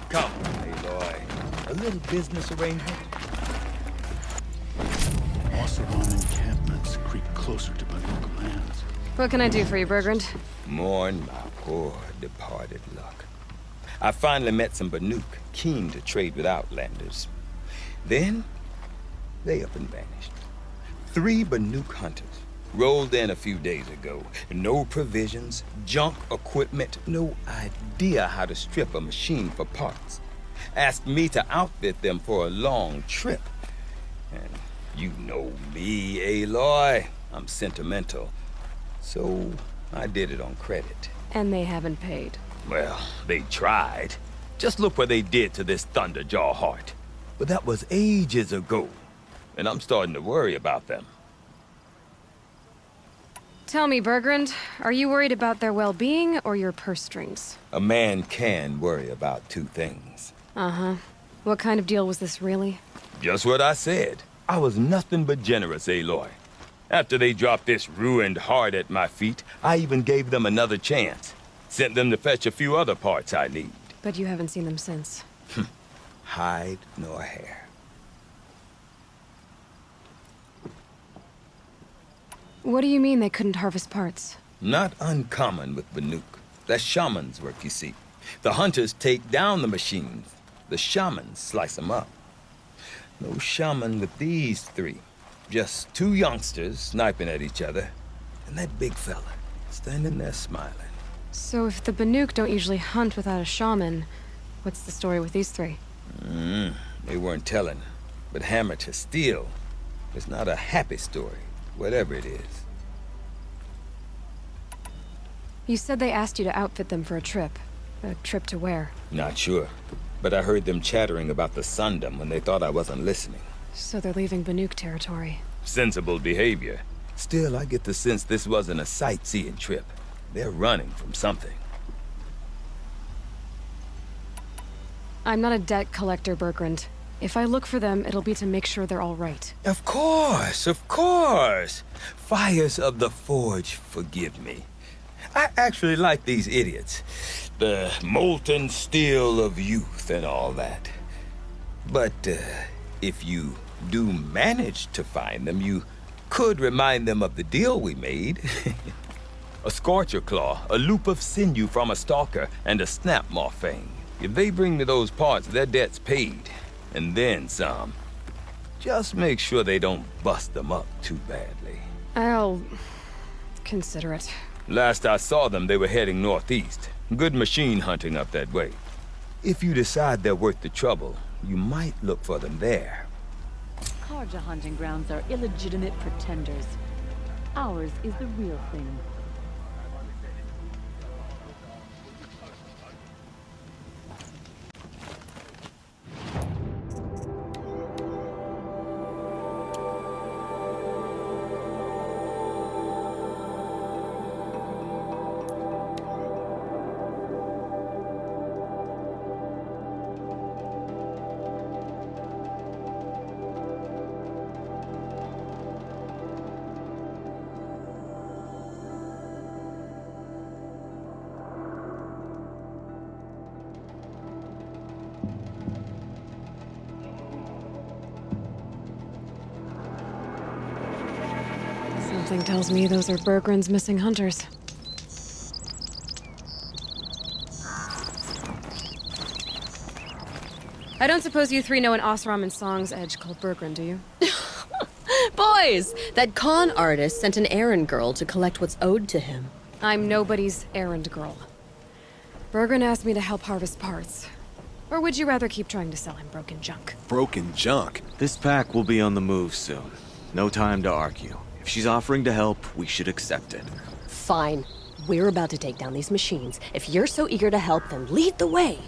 Come, Aloy. A little business arrangement? Oseram encampments creep closer to Banuk lands. What can I do for you, Bergrand? Mourn my poor departed luck. I finally met some Banuk keen to trade with Outlanders. Then, they up and vanished. 3 Banuk hunters rolled in a few days ago. No provisions, junk equipment, no idea how to strip a machine for parts. Asked me to outfit them for a long trip. And you know me, Aloy. I'm sentimental. So I did it on credit. And they haven't paid. Well, they tried. Just look what they did to this Thunderjaw heart. But that was ages ago. And I'm starting to worry about them. Tell me, Bergrand, are you worried about their well-being or your purse strings? A man can worry about 2 things. Uh-huh. What kind of deal was this, really? Just what I said. I was nothing but generous, Aloy. After they dropped this ruined heart at my feet, I even gave them another chance. Sent them to fetch a few other parts I need. But you haven't seen them since. Hide nor hair. What do you mean they couldn't harvest parts? Not uncommon with Banuk. That's shaman's work, you see. The hunters take down the machines. The shamans slice them up. No shaman with these 3. Just 2 youngsters sniping at each other. And that big fella standing there smiling. So if the Banuk don't usually hunt without a shaman, what's the story with these 3? They weren't telling. But hammer to steel. It's not a happy story, whatever it is. You said they asked you to outfit them for a trip. A trip to where? Not sure. But I heard them chattering about the Sundom when they thought I wasn't listening. So they're leaving Banuk territory. Sensible behavior. Still, I get the sense this wasn't a sightseeing trip. They're running from something. I'm not a debt collector, Bergrand. If I look for them, it'll be to make sure they're all right. Of course, of course. Fires of the Forge forgive me. I actually like these idiots. The molten steel of youth and all that. But if you do manage to find them, you could remind them of the deal we made. A scorcher claw, a loop of sinew from a stalker, and a snap maw fang. If they bring me those parts, their debt's paid. And then some. Just make sure they don't bust them up too badly. I'll consider it. Last I saw them, they were heading northeast. Good machine hunting up that way. If you decide they're worth the trouble, you might look for them there. Karja hunting grounds are illegitimate pretenders. Ours is the real thing. Something tells me those are Bergrand's missing hunters. I don't suppose you 3 know an Oseram and Song's edge called Bergrand, do you? Boys, that con artist sent an errand girl to collect what's owed to him. I'm nobody's errand girl. Bergrand asked me to help harvest parts. Or would you rather keep trying to sell him broken junk? Broken junk? This pack will be on the move soon. No time to argue. If she's offering to help, we should accept it. Fine. We're about to take down these machines. If you're so eager to help, then lead the way.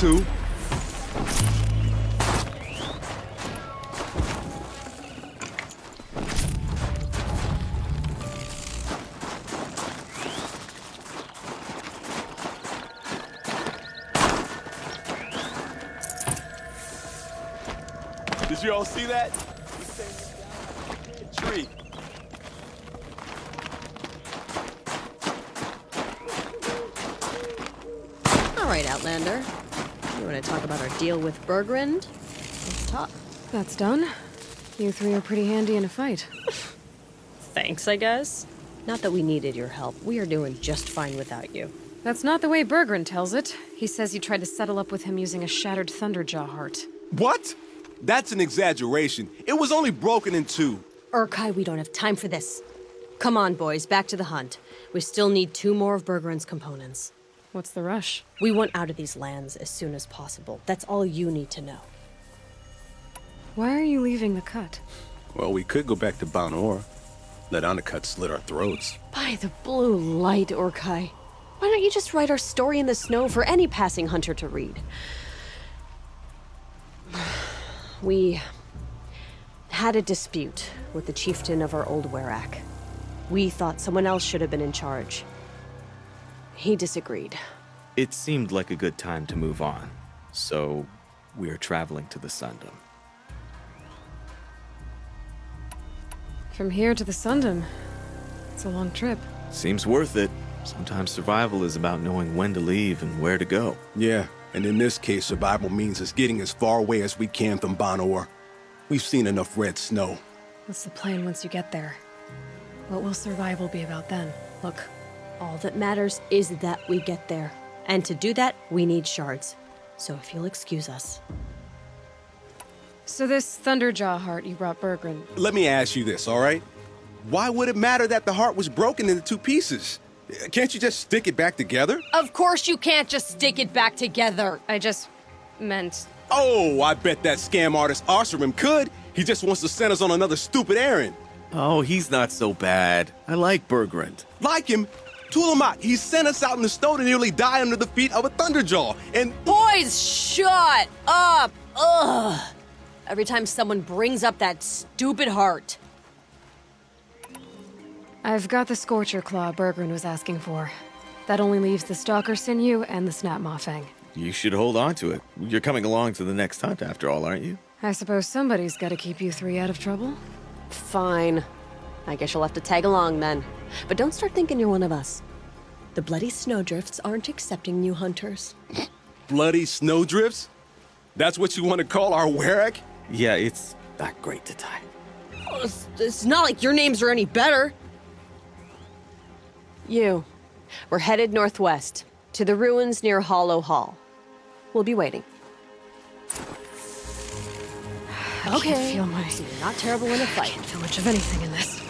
too. Did you all see that? Tree. All right, Outlander. You want to talk about our deal with Bergrand? Let's talk. That's done. You three are pretty handy in a fight. Thanks, I guess. Not that we needed your help. We are doing just fine without you. That's not the way Bergrand tells it. He says you tried to settle up with him using a shattered Thunderjaw heart. What? That's an exaggeration. It was only broken in two. Urkai, we don't have time for this. Come on, boys, back to the hunt. We still need 2 more of Bergrand's components. What's the rush? We want out of these lands as soon as possible. That's all you need to know. Why are you leaving the cut? Well, we could go back to Banor. Let Undercut slit our throats. By the blue light, Urkai. Why don't you just write our story in the snow for any passing hunter to read? We had a dispute with the chieftain of our old Werak. We thought someone else should have been in charge. He disagreed. It seemed like a good time to move on, so we are traveling to the Sundom. From here to the Sundom. It's a long trip. Seems worth it. Sometimes survival is about knowing when to leave and where to go. Yeah, and in this case, survival means us getting as far away as we can from Banor. We've seen enough red snow. What's the plan once you get there? What will survival be about then? Look, all that matters is that we get there. And to do that, we need shards. So if you'll excuse us. So this Thunderjaw heart you brought Bergrand. Let me ask you this, all right? Why would it matter that the heart was broken into 2 pieces? Can't you just stick it back together? Of course you can't just stick it back together. I just meant... Oh, I bet that scam artist Arsarim could. He just wants to send us on another stupid errand. Oh, he's not so bad. I like Bergrand. Like him, Tulamat, he sent us out in the snow to nearly die under the feet of a Thunderjaw. And Boys, shut up! Ugh! Every time someone brings up that stupid heart. I've got the Scorcher Claw Bergrand was asking for. That only leaves the Stalker Sinew and the Snapmaw Fang. You should hold on to it. You're coming along to the next hunt after all, aren't you? I suppose somebody's gotta keep you 3 out of trouble. Fine. I guess you'll have to tag along then. But don't start thinking you're one of us. The bloody snowdrifts aren't accepting new hunters. bloody snowdrifts? That's what you want to call our Werak? Yeah, it's not great to tie. Oh, it's not like your names are any better. We're headed northwest, to the ruins near Hollow Hall. We'll be waiting. I can't feel So you're not terrible in a fight. Can't feel much of anything in this.